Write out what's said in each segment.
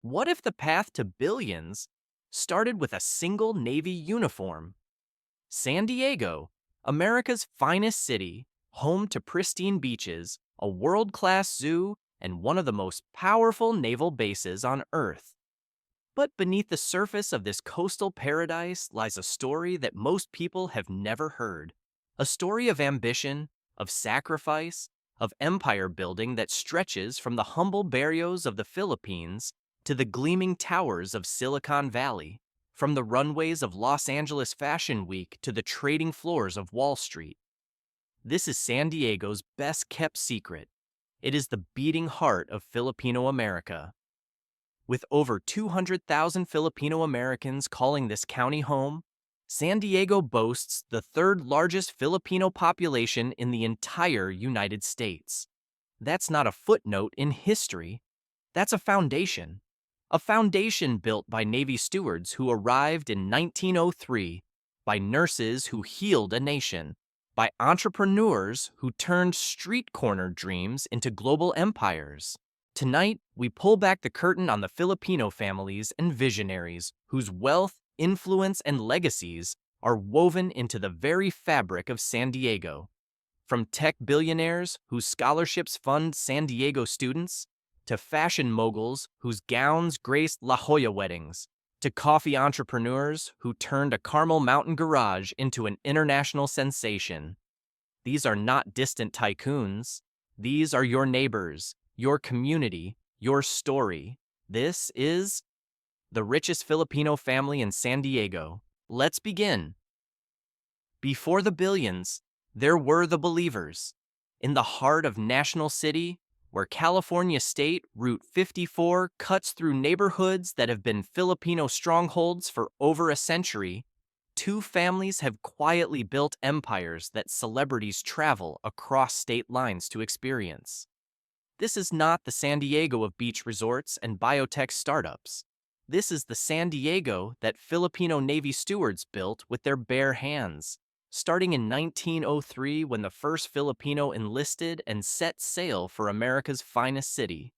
What if the path to billions started with a single Navy uniform? San Diego, America's finest city, home to pristine beaches, a world-class zoo, and one of the most powerful naval bases on Earth. But beneath the surface of this coastal paradise lies a story that most people have never heard. A story of ambition, of sacrifice, of empire building that stretches from the humble barrios of the Philippines to the gleaming towers of Silicon Valley, from the runways of Los Angeles Fashion Week to the trading floors of Wall Street. This is San Diego's best kept secret. It is the beating heart of Filipino America. With over 200,000 Filipino Americans calling this county home, San Diego boasts the third largest Filipino population in the entire United States. That's not a footnote in history. That's a foundation. A foundation built by Navy stewards who arrived in 1903, by nurses who healed a nation, by entrepreneurs who turned street corner dreams into global empires. Tonight, we pull back the curtain on the Filipino families and visionaries whose wealth, influence, and legacies are woven into the very fabric of San Diego. From tech billionaires whose scholarships fund San Diego students, to fashion moguls whose gowns graced La Jolla weddings, to coffee entrepreneurs who turned a Carmel Mountain garage into an international sensation. These are not distant tycoons. These are your neighbors, your community, your story. This is the richest Filipino family in San Diego. Let's begin. Before the billions, there were the believers. In the heart of National City, where California State Route 54 cuts through neighborhoods that have been Filipino strongholds for over a century, two families have quietly built empires that celebrities travel across state lines to experience. This is not the San Diego of beach resorts and biotech startups. This is the San Diego that Filipino Navy stewards built with their bare hands, starting in 1903 when the first Filipino enlisted and set sail for America's finest city.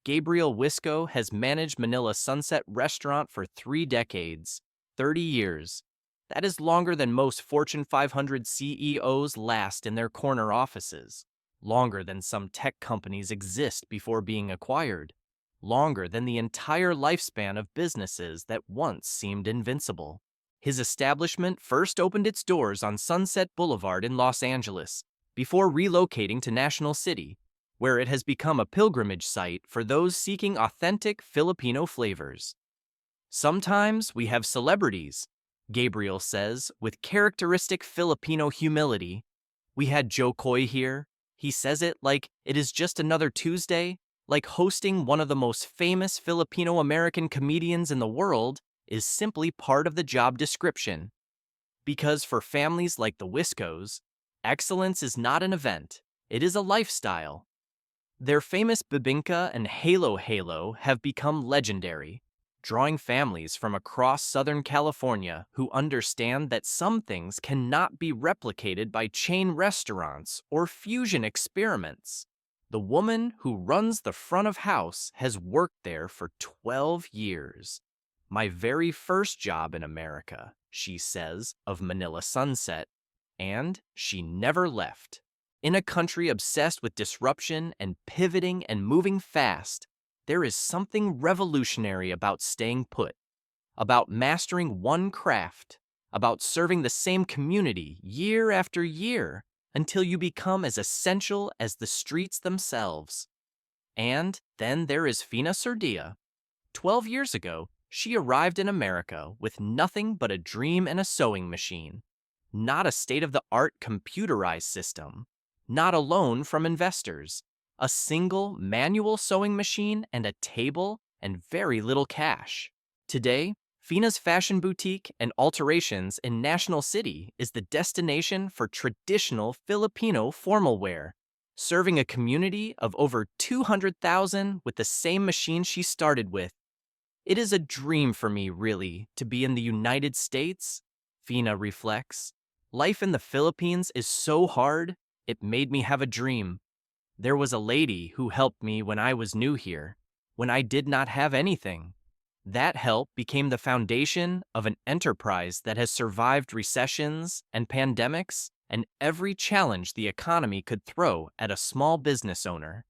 Gabriel Wisco has managed Manila Sunset Restaurant for 3 decades, 30 years. That is longer than most Fortune 500 CEOs last in their corner offices. Longer than some tech companies exist before being acquired, longer than the entire lifespan of businesses that once seemed invincible. His establishment first opened its doors on Sunset Boulevard in Los Angeles, before relocating to National City, where it has become a pilgrimage site for those seeking authentic Filipino flavors. Sometimes we have celebrities, Gabriel says, with characteristic Filipino humility. We had Joe Coy here. He says it like it is just another Tuesday, like hosting one of the most famous Filipino-American comedians in the world is simply part of the job description. Because for families like the Wiscos, excellence is not an event, it is a lifestyle. Their famous bibingka and halo have become legendary, drawing families from across Southern California who understand that some things cannot be replicated by chain restaurants or fusion experiments. The woman who runs the front of house has worked there for 12 years. My very first job in America, she says, of Manila Sunset, and she never left. In a country obsessed with disruption and pivoting and moving fast, there is something revolutionary about staying put, about mastering one craft, about serving the same community year after year until you become as essential as the streets themselves. And then there is Fina Cerdia. 12 years ago, she arrived in America with nothing but a dream and a sewing machine, not a state-of-the-art computerized system, not a loan from investors, a single manual sewing machine and a table and very little cash. Today, Fina's fashion boutique and alterations in National City is the destination for traditional Filipino formal wear, serving a community of over 200,000 with the same machine she started with. It is a dream for me, really, to be in the United States, Fina reflects. Life in the Philippines is so hard, it made me have a dream. There was a lady who helped me when I was new here. when I did not have anything. That help became the foundation of an enterprise that has survived recessions and pandemics and every challenge the economy could throw at a small business owner.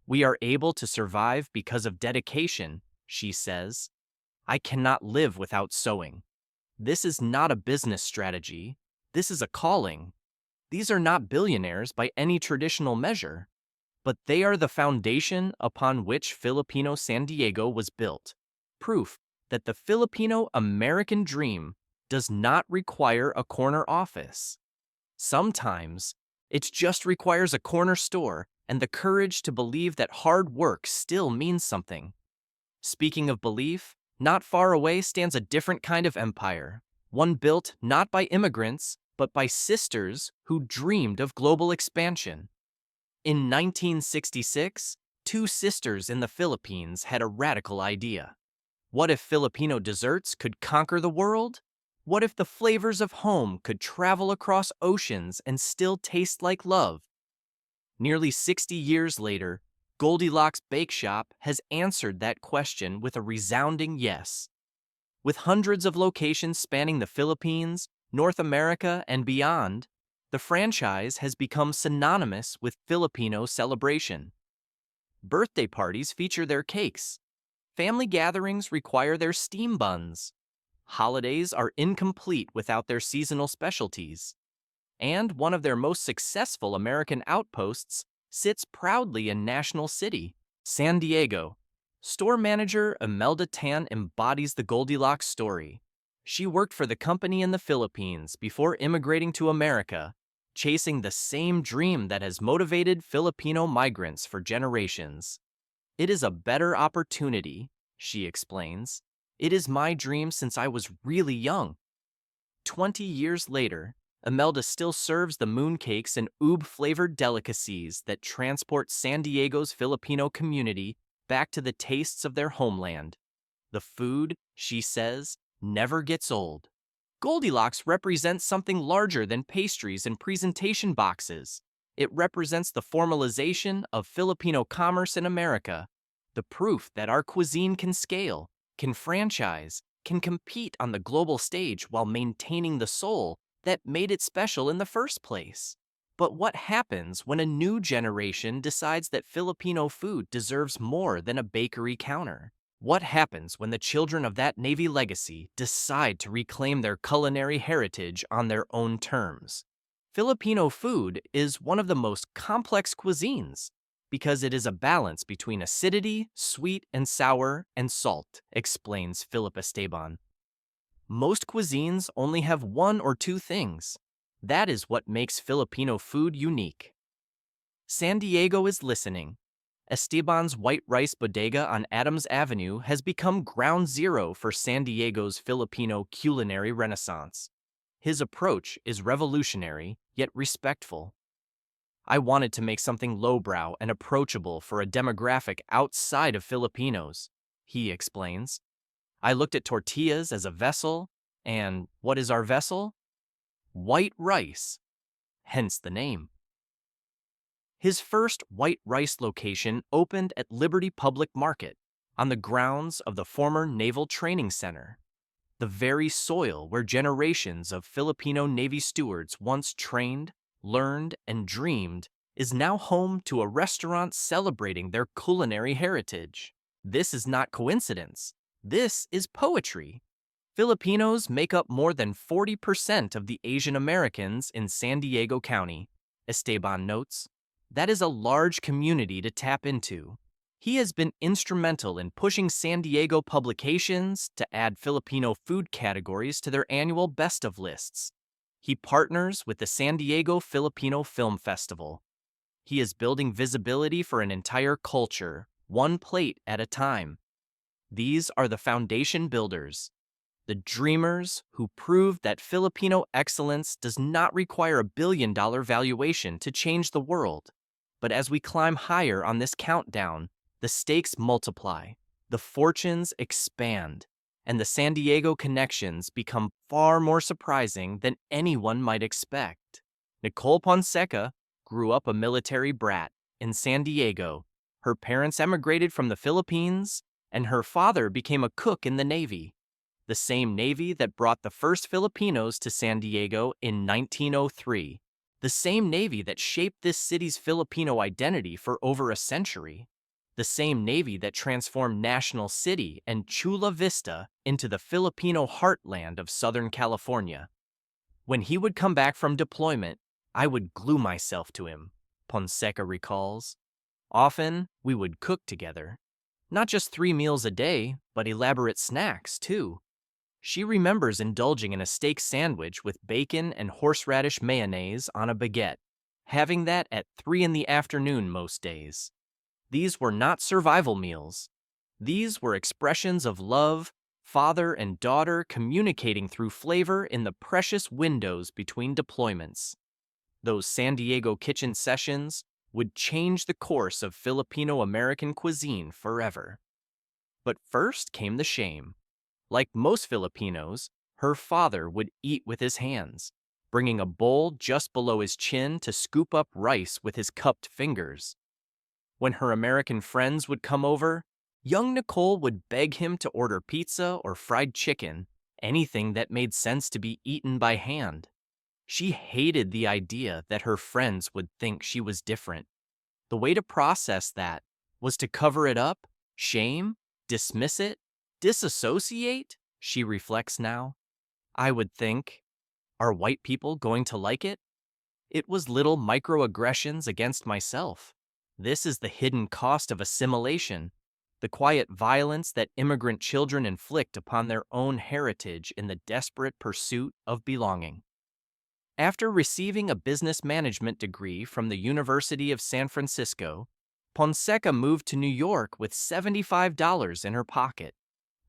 We are able to survive because of dedication, she says. I cannot live without sewing. This is not a business strategy. This is a calling. These are not billionaires by any traditional measure, but they are the foundation upon which Filipino San Diego was built. Proof that the Filipino American dream does not require a corner office. Sometimes, it just requires a corner store and the courage to believe that hard work still means something. Speaking of belief, not far away stands a different kind of empire, one built not by immigrants, but by sisters who dreamed of global expansion. In 1966, two sisters in the Philippines had a radical idea. What if Filipino desserts could conquer the world? What if the flavors of home could travel across oceans and still taste like love? Nearly 60 years later, Goldilocks Bake Shop has answered that question with a resounding yes. With hundreds of locations spanning the Philippines, North America, and beyond, the franchise has become synonymous with Filipino celebration. Birthday parties feature their cakes. Family gatherings require their steam buns. Holidays are incomplete without their seasonal specialties. And one of their most successful American outposts sits proudly in National City, San Diego. Store manager Imelda Tan embodies the Goldilocks story. She worked for the company in the Philippines before immigrating to America, chasing the same dream that has motivated Filipino migrants for generations. It is a better opportunity, she explains. It is my dream since I was really young. 20 years later, Imelda still serves the mooncakes and oob-flavored delicacies that transport San Diego's Filipino community back to the tastes of their homeland. The food, she says, never gets old. Goldilocks represents something larger than pastries and presentation boxes. It represents the formalization of Filipino commerce in America, the proof that our cuisine can scale, can franchise, can compete on the global stage while maintaining the soul that made it special in the first place. But what happens when a new generation decides that Filipino food deserves more than a bakery counter? What happens when the children of that Navy legacy decide to reclaim their culinary heritage on their own terms? Filipino food is one of the most complex cuisines because it is a balance between acidity, sweet and sour, and salt, explains Philip Esteban. Most cuisines only have one or two things. That is what makes Filipino food unique. San Diego is listening. Esteban's white rice bodega on Adams Avenue has become ground zero for San Diego's Filipino culinary renaissance. His approach is revolutionary, yet respectful. I wanted to make something lowbrow and approachable for a demographic outside of Filipinos, he explains. I looked at tortillas as a vessel, and what is our vessel? White rice, hence the name. His first white rice location opened at Liberty Public Market, on the grounds of the former Naval Training Center. The very soil where generations of Filipino Navy stewards once trained, learned, and dreamed is now home to a restaurant celebrating their culinary heritage. This is not coincidence. This is poetry. Filipinos make up more than 40% of the Asian Americans in San Diego County, Esteban notes. That is a large community to tap into. He has been instrumental in pushing San Diego publications to add Filipino food categories to their annual best of lists. He partners with the San Diego Filipino Film Festival. He is building visibility for an entire culture, one plate at a time. These are the foundation builders, the dreamers who proved that Filipino excellence does not require a billion-dollar valuation to change the world. But as we climb higher on this countdown, the stakes multiply, the fortunes expand, and the San Diego connections become far more surprising than anyone might expect. Nicole Ponseca grew up a military brat in San Diego. Her parents emigrated from the Philippines, and her father became a cook in the Navy, the same Navy that brought the first Filipinos to San Diego in 1903, the same Navy that shaped this city's Filipino identity for over a century, the same Navy that transformed National City and Chula Vista into the Filipino heartland of Southern California. When he would come back from deployment, I would glue myself to him, Ponseca recalls. Often, we would cook together. Not just 3 meals a day, but elaborate snacks, too. She remembers indulging in a steak sandwich with bacon and horseradish mayonnaise on a baguette, having that at 3 in the afternoon most days. These were not survival meals. These were expressions of love, father and daughter communicating through flavor in the precious windows between deployments. Those San Diego kitchen sessions would change the course of Filipino-American cuisine forever. But first came the shame. Like most Filipinos, her father would eat with his hands, bringing a bowl just below his chin to scoop up rice with his cupped fingers. When her American friends would come over, young Nicole would beg him to order pizza or fried chicken, anything that made sense to be eaten by hand. She hated the idea that her friends would think she was different. The way to process that was to cover it up, shame, dismiss it, disassociate, she reflects now. I would think, are white people going to like it? It was little microaggressions against myself. This is the hidden cost of assimilation, the quiet violence that immigrant children inflict upon their own heritage in the desperate pursuit of belonging. After receiving a business management degree from the University of San Francisco, Ponseca moved to New York with $75 in her pocket,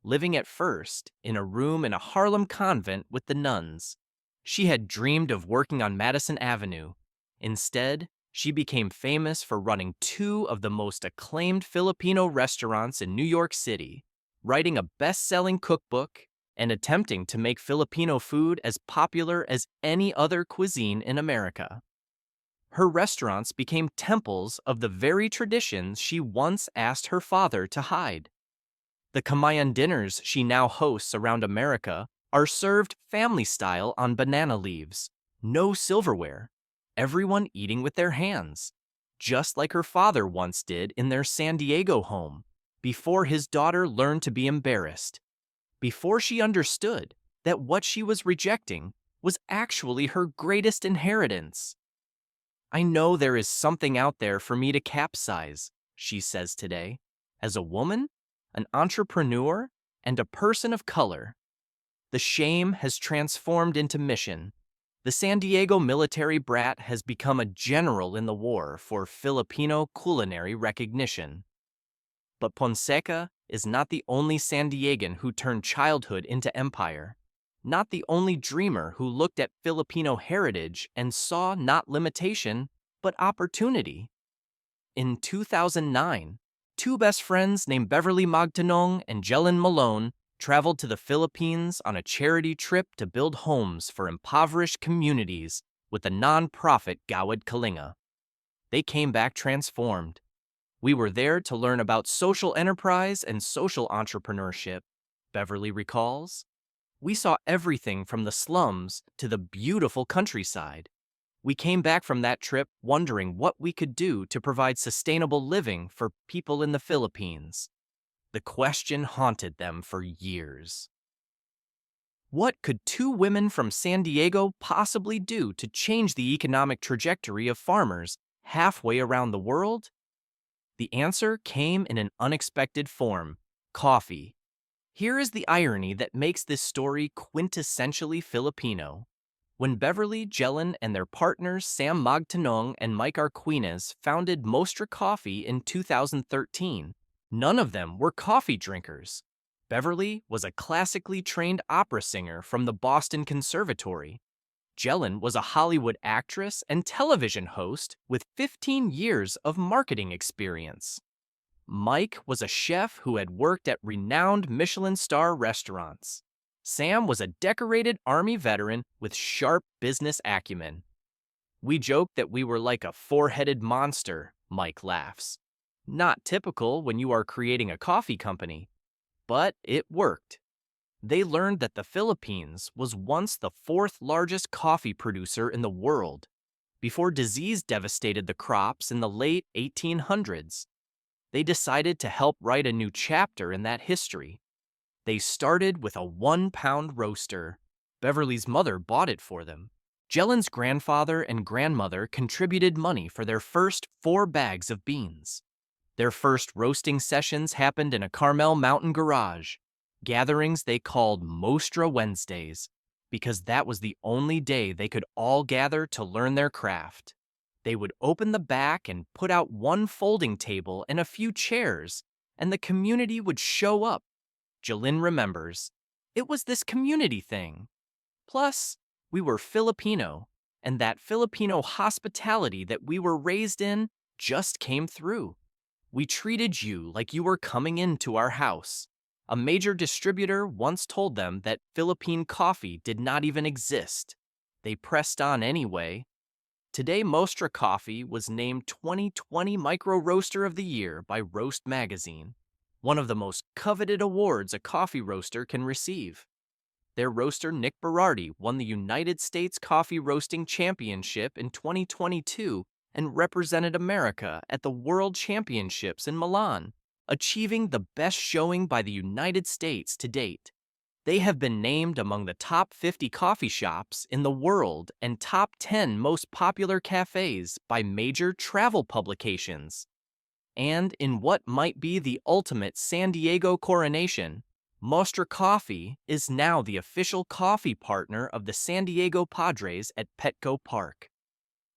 living at first in a room in a Harlem convent with the nuns. She had dreamed of working on Madison Avenue. Instead, she became famous for running 2 of the most acclaimed Filipino restaurants in New York City, writing a best-selling cookbook, and attempting to make Filipino food as popular as any other cuisine in America. Her restaurants became temples of the very traditions she once asked her father to hide. The Kamayan dinners she now hosts around America are served family-style on banana leaves, no silverware, everyone eating with their hands, just like her father once did in their San Diego home, before his daughter learned to be embarrassed, before she understood that what she was rejecting was actually her greatest inheritance. I know there is something out there for me to capsize, she says today, as a woman, an entrepreneur, and a person of color. The shame has transformed into mission. The San Diego military brat has become a general in the war for Filipino culinary recognition. But Ponseca is not the only San Diegan who turned childhood into empire, not the only dreamer who looked at Filipino heritage and saw not limitation, but opportunity. In 2009, 2 best friends named Beverly Magtanong and Jelen Malone traveled to the Philippines on a charity trip to build homes for impoverished communities with the nonprofit Gawad Kalinga. They came back transformed. We were there to learn about social enterprise and social entrepreneurship, Beverly recalls. We saw everything from the slums to the beautiful countryside. We came back from that trip wondering what we could do to provide sustainable living for people in the Philippines. The question haunted them for years. What could 2 women from San Diego possibly do to change the economic trajectory of farmers halfway around the world? The answer came in an unexpected form: coffee. Here is the irony that makes this story quintessentially Filipino. When Beverly, Jelen, and their partners Sam Magtanong and Mike Arquines founded Mostra Coffee in 2013, none of them were coffee drinkers. Beverly was a classically trained opera singer from the Boston Conservatory. Jelen was a Hollywood actress and television host with 15 years of marketing experience. Mike was a chef who had worked at renowned Michelin star restaurants. Sam was a decorated Army veteran with sharp business acumen. We joked that we were like a 4-headed monster, Mike laughs. Not typical when you are creating a coffee company, but it worked. They learned that the Philippines was once the fourth largest coffee producer in the world before disease devastated the crops in the late 1800s. They decided to help write a new chapter in that history. They started with a 1-pound roaster. Beverly's mother bought it for them. Jellen's grandfather and grandmother contributed money for their first 4 bags of beans. Their first roasting sessions happened in a Carmel Mountain garage, gatherings they called Mostra Wednesdays, because that was the only day they could all gather to learn their craft. They would open the back and put out one folding table and a few chairs, and the community would show up. Jalen remembers, it was this community thing. Plus, we were Filipino, and that Filipino hospitality that we were raised in just came through. We treated you like you were coming into our house. A major distributor once told them that Philippine coffee did not even exist. They pressed on anyway. Today, Mostra Coffee was named 2020 Micro Roaster of the Year by Roast Magazine, one of the most coveted awards a coffee roaster can receive. Their roaster, Nick Berardi, won the United States Coffee Roasting Championship in 2022 and represented America at the World Championships in Milan, achieving the best showing by the United States to date. They have been named among the top 50 coffee shops in the world and top 10 most popular cafes by major travel publications. And in what might be the ultimate San Diego coronation, Mostra Coffee is now the official coffee partner of the San Diego Padres at Petco Park.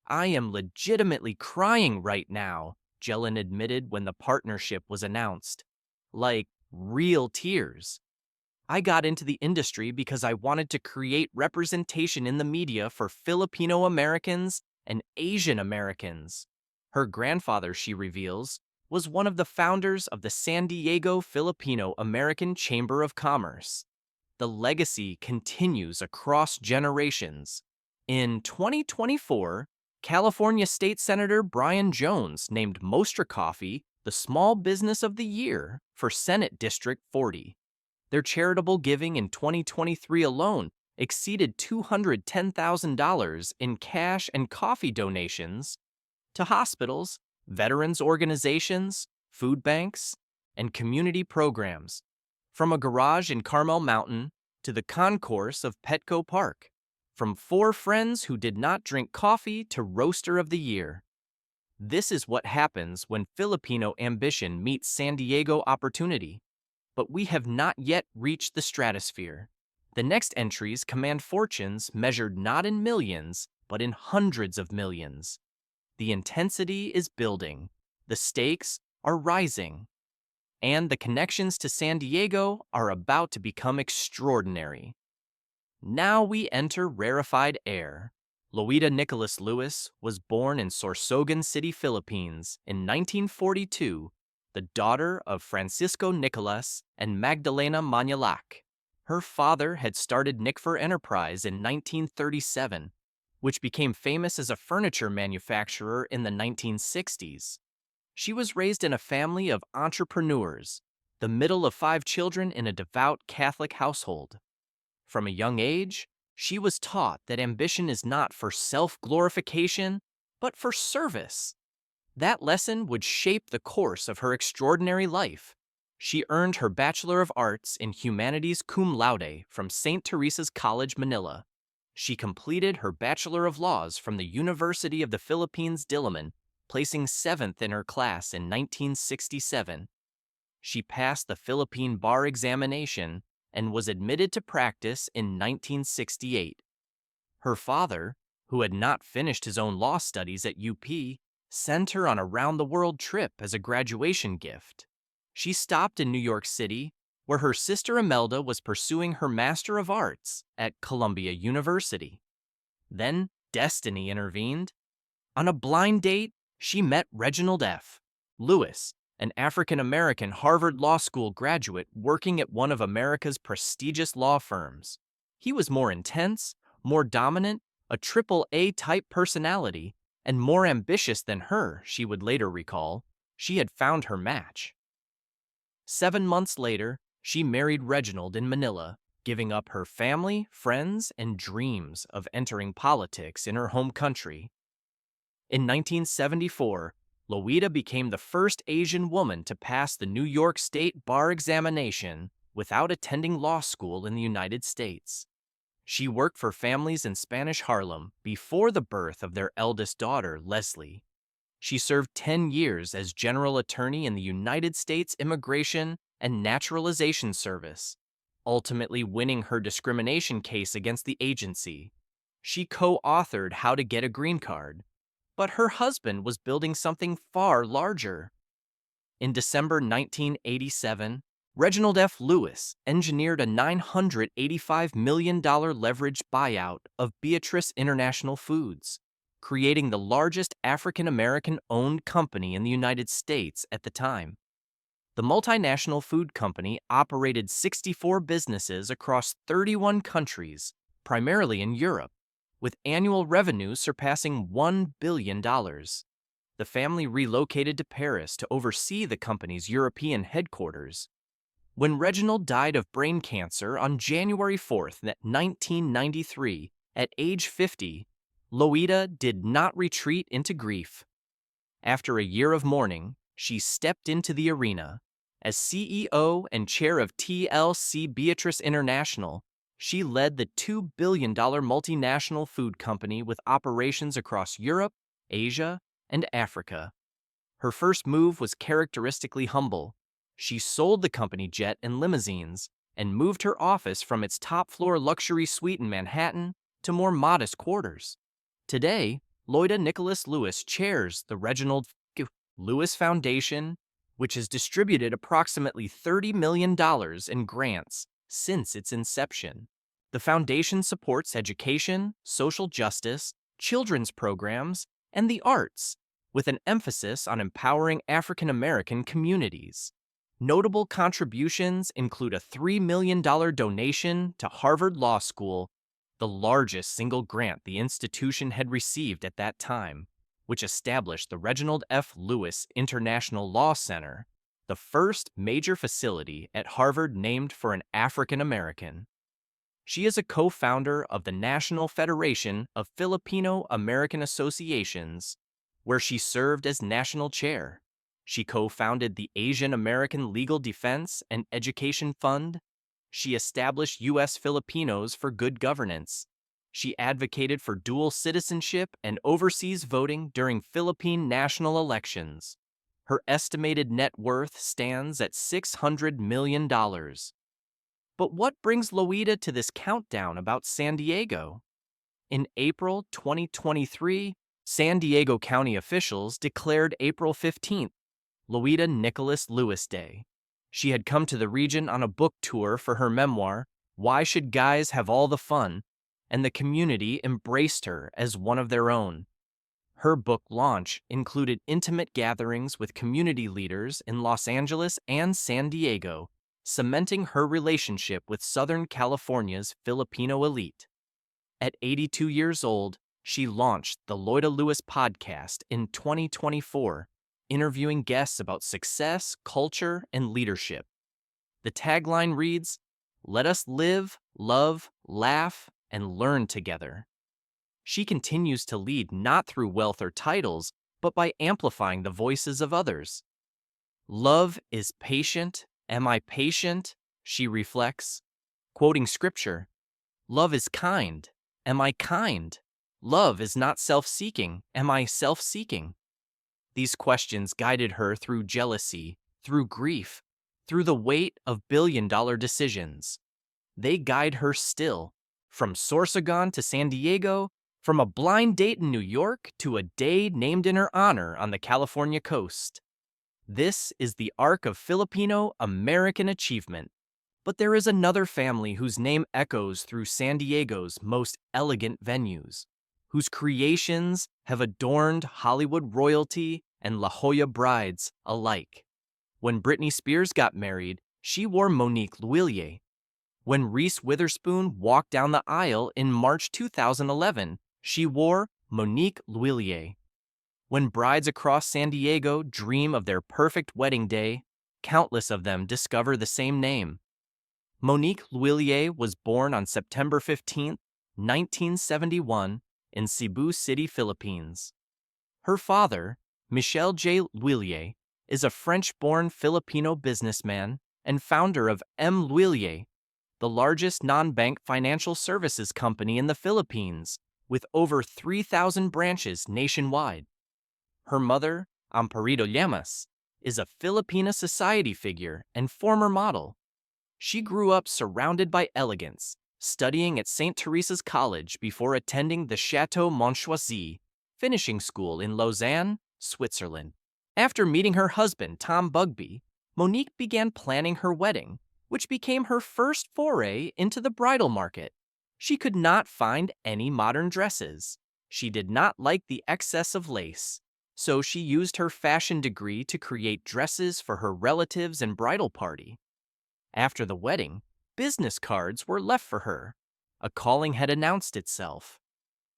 I am legitimately crying right now, Jelen admitted when the partnership was announced. Like, real tears. I got into the industry because I wanted to create representation in the media for Filipino Americans and Asian Americans. Her grandfather, she reveals, was one of the founders of the San Diego Filipino American Chamber of Commerce. The legacy continues across generations. In 2024, California State Senator Brian Jones named Mostra Coffee the Small Business of the Year for Senate District 40. Their charitable giving in 2023 alone exceeded $210,000 in cash and coffee donations to hospitals, veterans organizations, food banks, and community programs, from a garage in Carmel Mountain to the concourse of Petco Park, from 4 friends who did not drink coffee to Roaster of the Year. This is what happens when Filipino ambition meets San Diego opportunity. But we have not yet reached the stratosphere. The next entries command fortunes measured not in millions, but in hundreds of millions. The intensity is building, the stakes are rising, and the connections to San Diego are about to become extraordinary. Now we enter rarefied air. Loida Nicholas Lewis was born in Sorsogon City, Philippines in 1942, the daughter of Francisco Nicolas and Magdalena Manalac. Her father had started Nickfer Enterprise in 1937, which became famous as a furniture manufacturer in the 1960s. She was raised in a family of entrepreneurs, the middle of 5 children in a devout Catholic household. From a young age, she was taught that ambition is not for self-glorification, but for service. That lesson would shape the course of her extraordinary life. She earned her Bachelor of Arts in Humanities cum laude from St. Teresa's College, Manila. She completed her Bachelor of Laws from the University of the Philippines, Diliman, placing 7th in her class in 1967. She passed the Philippine Bar examination and was admitted to practice in 1968. Her father, who had not finished his own law studies at UP, sent her on a round-the-world trip as a graduation gift. She stopped in New York City, where her sister Imelda was pursuing her Master of Arts at Columbia University. Then destiny intervened. On a blind date, she met Reginald F. Lewis, an African-American Harvard Law School graduate working at one of America's prestigious law firms. He was more intense, more dominant, a triple-A type personality, and more ambitious than her, she would later recall. she had found her match. 7 months later, she married Reginald in Manila, giving up her family, friends, and dreams of entering politics in her home country. In 1974, Loida became the first Asian woman to pass the New York State bar examination without attending law school in the United States. She worked for families in Spanish Harlem before the birth of their eldest daughter, Leslie. She served 10 years as general attorney in the United States Immigration and Naturalization Service, ultimately winning her discrimination case against the agency. She co-authored How to Get a Green Card, but her husband was building something far larger. In December 1987, Reginald F. Lewis engineered a $985 million leveraged buyout of Beatrice International Foods, creating the largest African-American-owned company in the United States at the time. The multinational food company operated 64 businesses across 31 countries, primarily in Europe, with annual revenues surpassing $1 billion. The family relocated to Paris to oversee the company's European headquarters. When Reginald died of brain cancer on January 4, 1993, at age 50, Loida did not retreat into grief. After a year of mourning, she stepped into the arena. As CEO and chair of TLC Beatrice International, she led the $2 billion multinational food company with operations across Europe, Asia, and Africa. Her first move was characteristically humble. She sold the company jet and limousines and moved her office from its top-floor luxury suite in Manhattan to more modest quarters. Today, Loida Nicholas Lewis chairs the Reginald Lewis Foundation, which has distributed approximately $30 million in grants since its inception. The foundation supports education, social justice, children's programs, and the arts, with an emphasis on empowering African American communities. Notable contributions include a $3 million donation to Harvard Law School, the largest single grant the institution had received at that time, which established the Reginald F. Lewis International Law Center, the first major facility at Harvard named for an African American. She is a co-founder of the National Federation of Filipino American Associations, where she served as national chair. She co-founded the Asian American Legal Defense and Education Fund. She established U.S. Filipinos for Good Governance. She advocated for dual citizenship and overseas voting during Philippine national elections. Her estimated net worth stands at $600 million. But what brings Loida to this countdown about San Diego? In April 2023, San Diego County officials declared April 15th Loida Nicholas Lewis Day. She had come to the region on a book tour for her memoir, Why Should Guys Have All the Fun? And the community embraced her as one of their own. Her book launch included intimate gatherings with community leaders in Los Angeles and San Diego, cementing her relationship with Southern California's Filipino elite. At 82 years old, she launched the Loida Lewis podcast in 2024, interviewing guests about success, culture, and leadership. The tagline reads, "Let us live, love, laugh, and learn together." She continues to lead not through wealth or titles, but by amplifying the voices of others. Love is patient. Am I patient? She reflects, quoting scripture. Love is kind. Am I kind? Love is not self-seeking. Am I self-seeking? These questions guided her through jealousy, through grief, through the weight of billion-dollar decisions. They guide her still, from Sorsogon to San Diego, from a blind date in New York to a day named in her honor on the California coast. This is the arc of Filipino American achievement. But there is another family whose name echoes through San Diego's most elegant venues, whose creations have adorned Hollywood royalty and La Jolla brides alike. When Britney Spears got married, she wore Monique Lhuillier. When Reese Witherspoon walked down the aisle in March 2011, she wore Monique Lhuillier. When brides across San Diego dream of their perfect wedding day, countless of them discover the same name. Monique L'Huillier was born on September 15, 1971, in Cebu City, Philippines. Her father, Michel J. L'Huillier, is a French-born Filipino businessman and founder of M. L'Huillier, the largest non-bank financial services company in the Philippines, with over 3,000 branches nationwide. Her mother, Amparito Llamas, is a Filipina society figure and former model. She grew up surrounded by elegance, studying at St. Teresa's College before attending the Chateau Montchoisy, finishing school in Lausanne, Switzerland. After meeting her husband, Tom Bugby, Monique began planning her wedding, which became her first foray into the bridal market. She could not find any modern dresses. She did not like the excess of lace, so she used her fashion degree to create dresses for her relatives and bridal party. After the wedding, business cards were left for her. A calling had announced itself.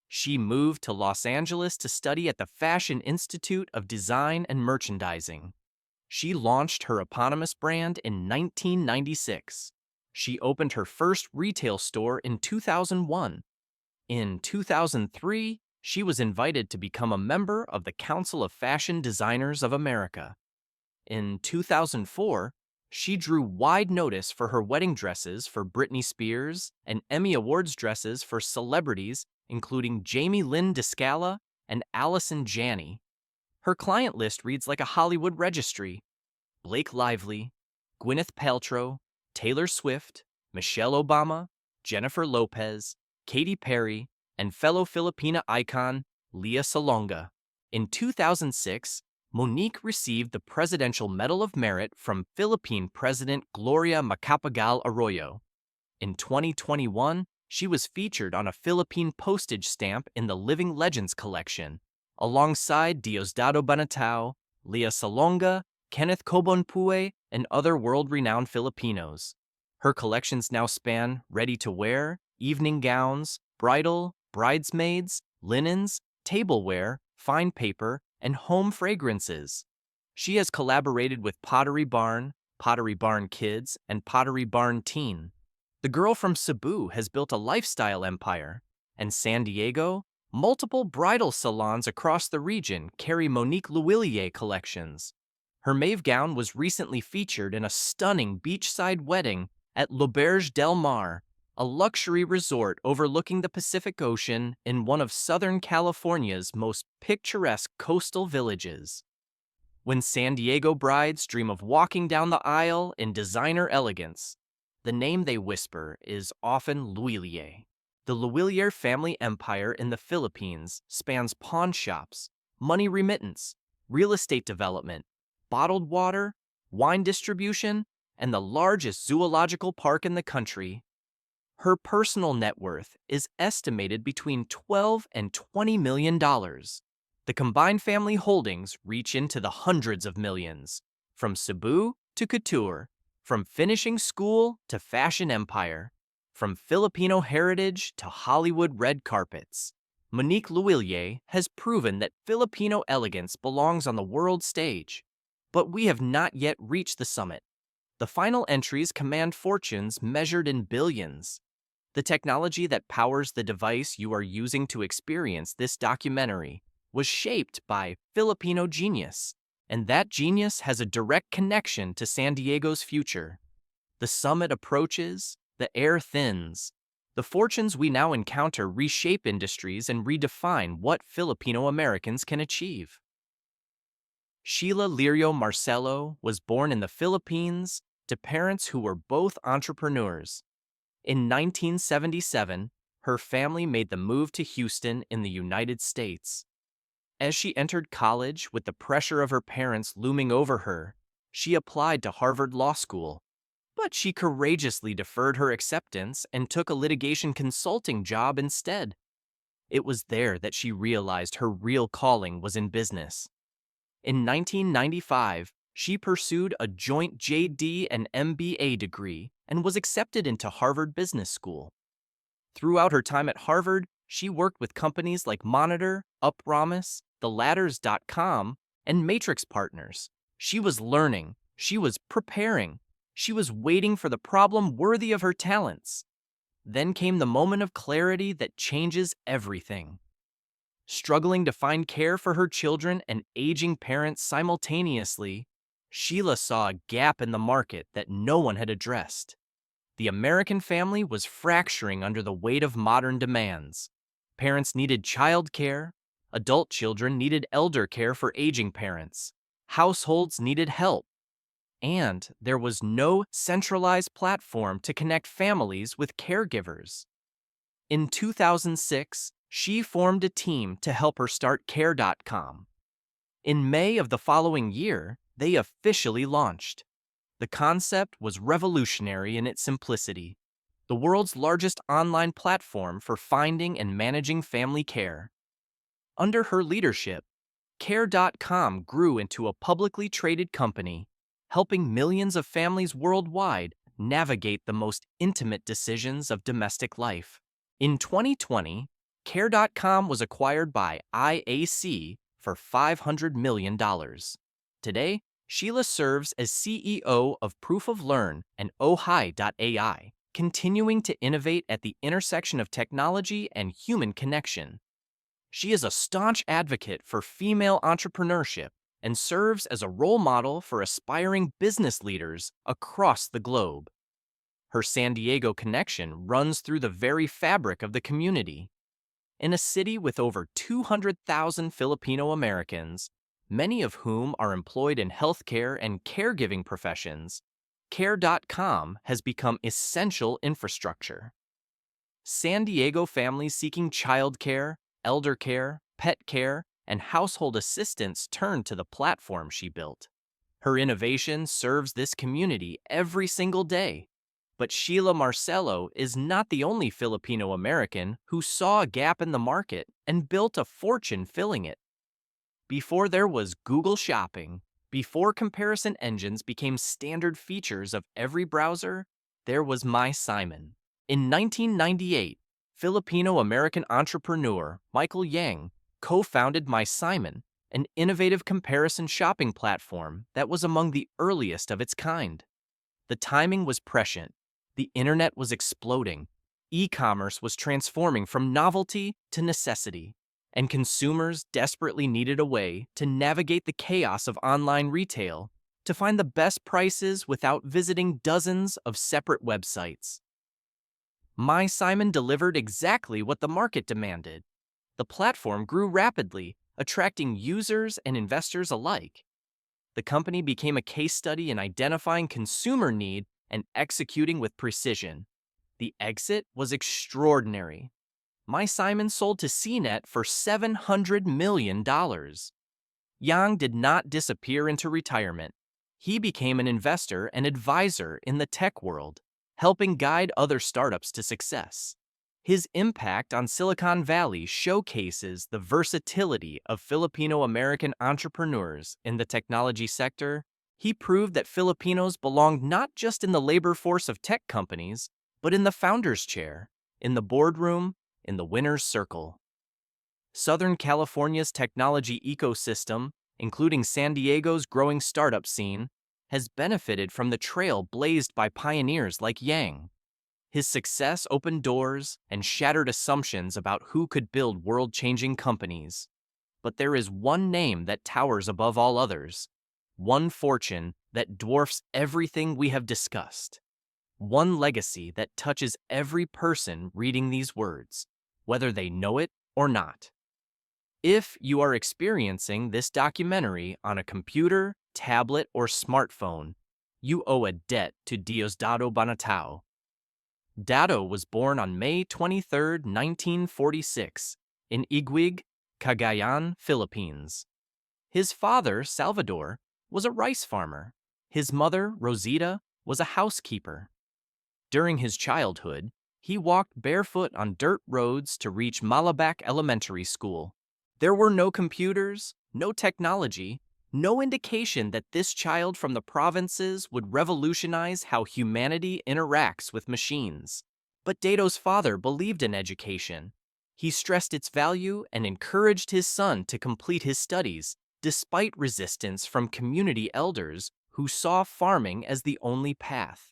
She moved to Los Angeles to study at the Fashion Institute of Design and Merchandising. She launched her eponymous brand in 1996. She opened her first retail store in 2001. In 2003, she was invited to become a member of the Council of Fashion Designers of America. In 2004, she drew wide notice for her wedding dresses for Britney Spears and Emmy Awards dresses for celebrities including Jamie Lynn Descala and Allison Janney. Her client list reads like a Hollywood registry: Blake Lively, Gwyneth Paltrow, Taylor Swift, Michelle Obama, Jennifer Lopez, Katy Perry, and fellow Filipina icon Lea Salonga. In 2006, Monique received the Presidential Medal of Merit from Philippine President Gloria Macapagal Arroyo. In 2021, she was featured on a Philippine postage stamp in the Living Legends collection, alongside Diosdado Banatao, Lea Salonga, Kenneth Cobonpue, and other world-renowned Filipinos. Her collections now span ready-to-wear, evening gowns, bridal, bridesmaids, linens, tableware, fine paper, and home fragrances. She has collaborated with Pottery Barn Kids, and Pottery Barn Teen. The girl from Cebu has built a lifestyle empire, and San Diego, multiple bridal salons across the region carry Monique L'Huillier collections. Her mauve gown was recently featured in a stunning beachside wedding at L'Auberge del Mar, a luxury resort overlooking the Pacific Ocean in one of Southern California's most picturesque coastal villages. When San Diego brides dream of walking down the aisle in designer elegance, the name they whisper is often L'Huillier. The L'Huillier family empire in the Philippines spans pawn shops, money remittance, real estate development, bottled water, wine distribution, and the largest zoological park in the country. Her personal net worth is estimated between $12 and $20 million. The combined family holdings reach into the hundreds of millions, from Cebu to couture, from finishing school to fashion empire, from Filipino heritage to Hollywood red carpets. Monique L'Huillier has proven that Filipino elegance belongs on the world stage. But we have not yet reached the summit. The final entries command fortunes measured in billions. The technology that powers the device you are using to experience this documentary was shaped by Filipino genius, and that genius has a direct connection to San Diego's future. The summit approaches, the air thins. The fortunes we now encounter reshape industries and redefine what Filipino Americans can achieve. Sheila Lirio Marcelo was born in the Philippines to parents who were both entrepreneurs. In 1977, her family made the move to Houston in the United States. As she entered college with the pressure of her parents looming over her, she applied to Harvard Law School. But she courageously deferred her acceptance and took a litigation consulting job instead. It was there that she realized her real calling was in business. In 1995, she pursued a joint JD and MBA degree and was accepted into Harvard Business School. Throughout her time at Harvard, she worked with companies like Monitor, Upramis, theladders.com, and Matrix Partners. She was learning, she was preparing, she was waiting for the problem worthy of her talents. Then came the moment of clarity that changes everything. Struggling to find care for her children and aging parents simultaneously, Sheila saw a gap in the market that no one had addressed. The American family was fracturing under the weight of modern demands. Parents needed childcare, adult children needed elder care for aging parents, households needed help, and there was no centralized platform to connect families with caregivers. In 2006, she formed a team to help her start Care.com. In May of the following year, they officially launched. The concept was revolutionary in its simplicity. The world's largest online platform for finding and managing family care. Under her leadership, Care.com grew into a publicly traded company, helping millions of families worldwide navigate the most intimate decisions of domestic life. In 2020, Care.com was acquired by IAC for $500 million. Today, Sheila serves as CEO of Proof of Learn and Ohai.ai, continuing to innovate at the intersection of technology and human connection. She is a staunch advocate for female entrepreneurship and serves as a role model for aspiring business leaders across the globe. Her San Diego connection runs through the very fabric of the community. In a city with over 200,000 Filipino Americans, many of whom are employed in healthcare and caregiving professions, Care.com has become essential infrastructure. San Diego families seeking childcare, elder care, pet care, and household assistance turn to the platform she built. Her innovation serves this community every single day. But Sheila Marcelo is not the only Filipino American who saw a gap in the market and built a fortune filling it. Before there was Google Shopping, before comparison engines became standard features of every browser, there was My Simon. In 1998, Filipino-American entrepreneur Michael Yang co-founded My Simon, an innovative comparison shopping platform that was among the earliest of its kind. The timing was prescient. The internet was exploding. E-commerce was transforming from novelty to necessity, and consumers desperately needed a way to navigate the chaos of online retail, to find the best prices without visiting dozens of separate websites. My Simon delivered exactly what the market demanded. The platform grew rapidly, attracting users and investors alike. The company became a case study in identifying consumer need and executing with precision. The exit was extraordinary. My Simon sold to CNET for $700 million. Yang did not disappear into retirement. He became an investor and advisor in the tech world, helping guide other startups to success. His impact on Silicon Valley showcases the versatility of Filipino-American entrepreneurs in the technology sector. He proved that Filipinos belonged not just in the labor force of tech companies, but in the founder's chair, in the boardroom, in the winner's circle. Southern California's technology ecosystem, including San Diego's growing startup scene, has benefited from the trail blazed by pioneers like Yang. His success opened doors and shattered assumptions about who could build world-changing companies. But there is one name that towers above all others. One fortune that dwarfs everything we have discussed. One legacy that touches every person reading these words, whether they know it or not. If you are experiencing this documentary on a computer, tablet, or smartphone, you owe a debt to Diosdado Banatao. Dado was born on May 23, 1946, in Iguig, Cagayan, Philippines. His father, Salvador, was a rice farmer. His mother, Rosita, was a housekeeper. During his childhood, he walked barefoot on dirt roads to reach Malabac Elementary School. There were no computers, no technology, no indication that this child from the provinces would revolutionize how humanity interacts with machines. But Dado's father believed in education. He stressed its value and encouraged his son to complete his studies, despite resistance from community elders who saw farming as the only path.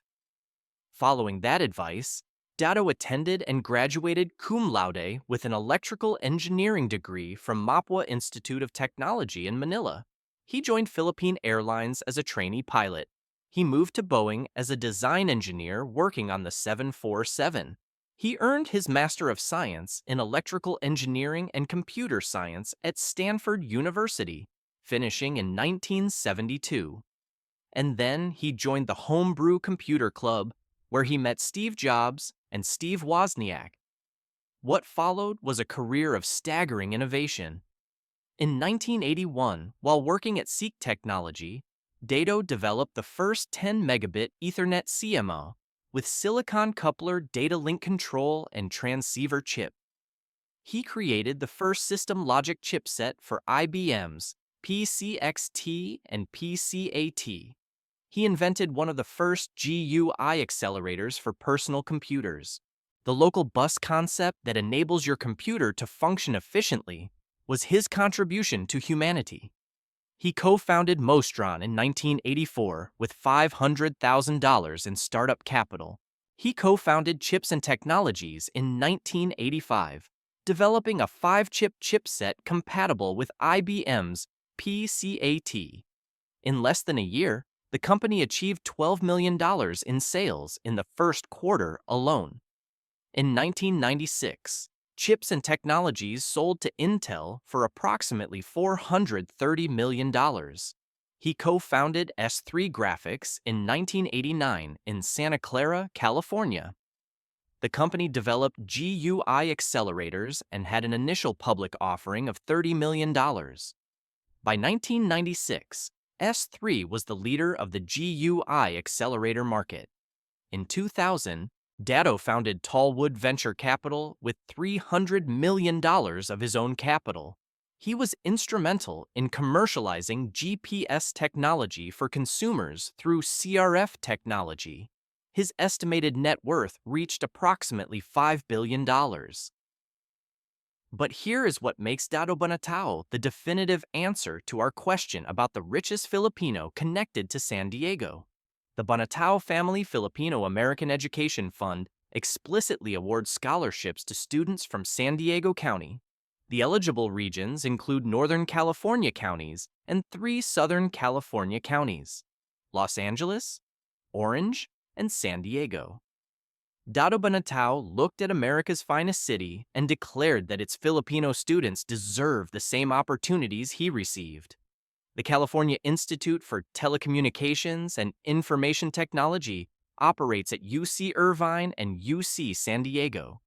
Following that advice, Dado attended and graduated cum laude with an electrical engineering degree from Mapua Institute of Technology in Manila. He joined Philippine Airlines as a trainee pilot. He moved to Boeing as a design engineer working on the 747. He earned his Master of Science in Electrical Engineering and Computer Science at Stanford University, finishing in 1972. And then he joined the Homebrew Computer Club, where he met Steve Jobs and Steve Wozniak. What followed was a career of staggering innovation. In 1981, while working at Seek Technology, Dado developed the first 10 megabit Ethernet CMO with silicon coupler data link control and transceiver chip. He created the first system logic chipset for IBM's PCXT and PCAT. He invented one of the first GUI accelerators for personal computers. The local bus concept that enables your computer to function efficiently was his contribution to humanity. He co-founded Mostron in 1984 with $500,000 in startup capital. He co-founded Chips and Technologies in 1985, developing a 5-chip chipset compatible with IBM's PCAT. In less than a year, the company achieved $12 million in sales in the first quarter alone. In 1996, Chips and Technologies sold to Intel for approximately $430 million. He co-founded S3 Graphics in 1989 in Santa Clara, California. The company developed GUI accelerators and had an initial public offering of $30 million. By 1996, S3 was the leader of the GUI accelerator market. In 2000, Dado founded Tallwood Venture Capital with $300 million of his own capital. He was instrumental in commercializing GPS technology for consumers through CRF technology. His estimated net worth reached approximately $5 billion. But here is what makes Dado Banatao the definitive answer to our question about the richest Filipino connected to San Diego. The Banatao Family Filipino-American Education Fund explicitly awards scholarships to students from San Diego County. The eligible regions include Northern California counties and 3 Southern California counties: Los Angeles, Orange, and San Diego. Dado Banatao looked at America's finest city and declared that its Filipino students deserve the same opportunities he received. The California Institute for Telecommunications and Information Technology operates at UC Irvine and UC San Diego.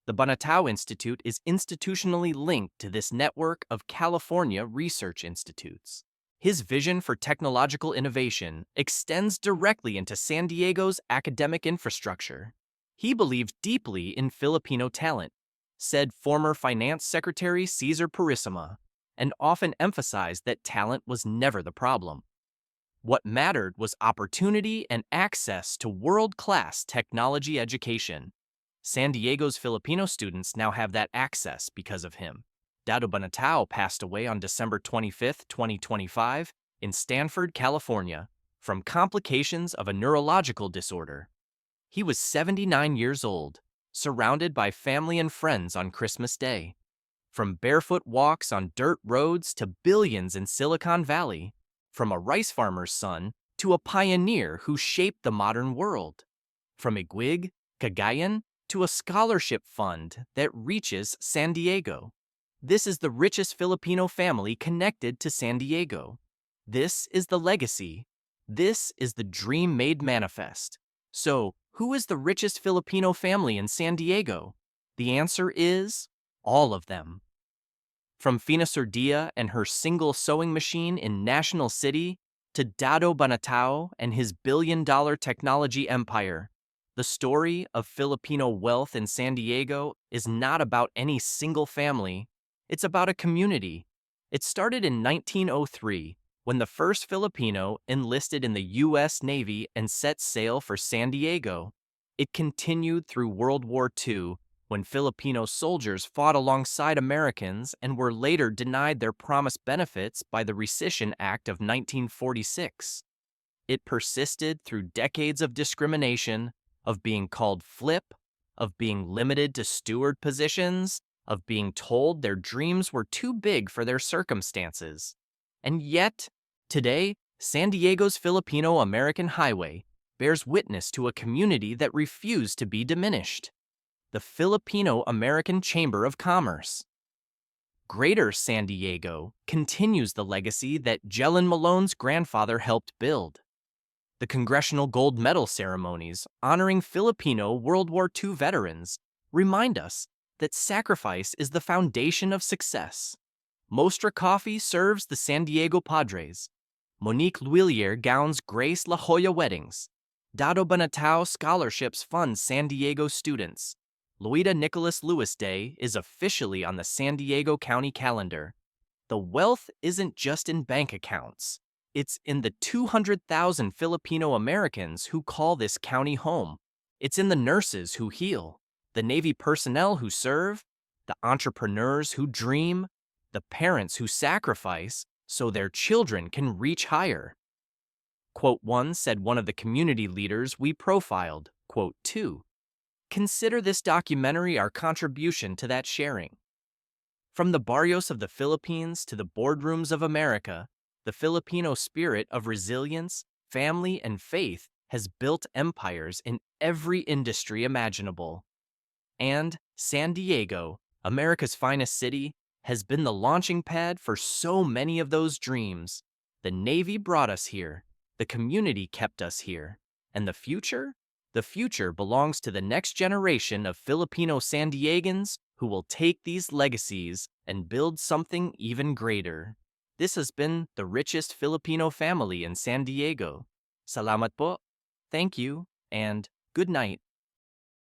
The Banatao Institute is institutionally linked to this network of California research institutes. His vision for technological innovation extends directly into San Diego's academic infrastructure. He believed deeply in Filipino talent, said former Finance Secretary Cesar Purisima, and often emphasized that talent was never the problem. What mattered was opportunity and access to world-class technology education. San Diego's Filipino students now have that access because of him. Dado Banatao passed away on December 25, 2025, in Stanford, California, from complications of a neurological disorder. He was 79 years old, surrounded by family and friends on Christmas Day. From barefoot walks on dirt roads to billions in Silicon Valley, from a rice farmer's son to a pioneer who shaped the modern world, from Iguig, Cagayan, to a scholarship fund that reaches San Diego. This is the richest Filipino family connected to San Diego. This is the legacy. This is the dream made manifest. So, who is the richest Filipino family in San Diego? The answer is all of them. From Fina Sordia and her single sewing machine in National City to Dado Banatao and his billion-dollar technology empire, the story of Filipino wealth in San Diego is not about any single family. It's about a community. It started in 1903 when the first Filipino enlisted in the U.S. Navy and set sail for San Diego. It continued through World War II when Filipino soldiers fought alongside Americans and were later denied their promised benefits by the Rescission Act of 1946. It persisted through decades of discrimination, of being called flip, of being limited to steward positions, of being told their dreams were too big for their circumstances. And yet, today, San Diego's Filipino-American Highway bears witness to a community that refused to be diminished: the Filipino-American Chamber of Commerce. Greater San Diego continues the legacy that Jelen Malone's grandfather helped build. The Congressional Gold Medal ceremonies honoring Filipino World War II veterans remind us that sacrifice is the foundation of success. Mostra Coffee serves the San Diego Padres. Monique Luillier gowns Grace La Jolla weddings. Dado Banatao scholarships fund San Diego students. Loida Nicholas Lewis Day is officially on the San Diego County calendar. The wealth isn't just in bank accounts. It's in the 200,000 Filipino Americans who call this county home. It's in the nurses who heal, the Navy personnel who serve, the entrepreneurs who dream, the parents who sacrifice so their children can reach higher. Quote 1 said one of the community leaders we profiled. Quote 2. Consider this documentary our contribution to that sharing. From the barrios of the Philippines to the boardrooms of America, the Filipino spirit of resilience, family, and faith has built empires in every industry imaginable. And San Diego, America's finest city, has been the launching pad for so many of those dreams. The Navy brought us here, the community kept us here, and the future? The future belongs to the next generation of Filipino San Diegans who will take these legacies and build something even greater. This has been the richest Filipino family in San Diego. Salamat po, thank you, and good night.